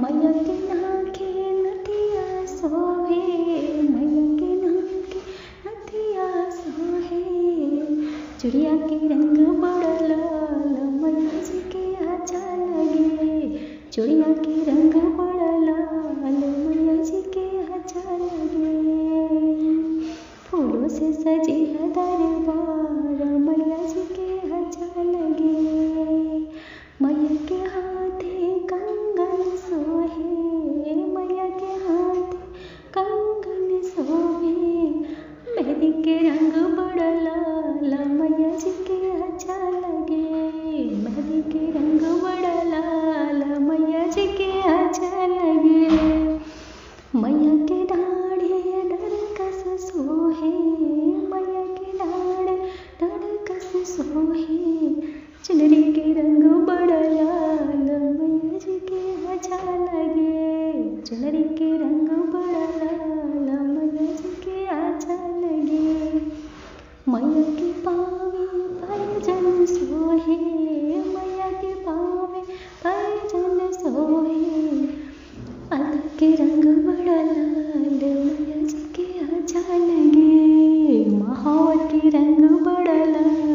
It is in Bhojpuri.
मैया के नाके नथिया सोहे, मैया के नाके नथिया सोहे। चुड़िया के रंग बड़ा लाल, मैया जी के अच्छा लगे। चुड़िया के रंग बड़ा लाल, मैया जी के अच्छा लगे। फूलों से सजी है दरबार, मैया जी के अच्छा लगे। मैया के हाथे कंगन सोहे, मैया के हाथे कंगन सोहे। मेहंदी के रंग बड़ा लाल, मैया जी के अच्छा लगे। मेहंदी के रंग बड़ा लाल, मैया जी के अच्छा लगे। मैया के डाढ़े डरकस सोहे, मैया के डाढ़े डरकस सोहे। चुनरी के रंग बड़ा लाल, मैया जी के अच्छा लगे। चुनरी के रंग बड़ा लाल, मैया जी के अच्छा लगे। मैया के पावे पैजन सोहे, मैया के पावे पैजन सोहे। अलग के रंग बड़ा लाल, मैया जी के अच्छा लगे। महावर के रंग बड़ा लाल,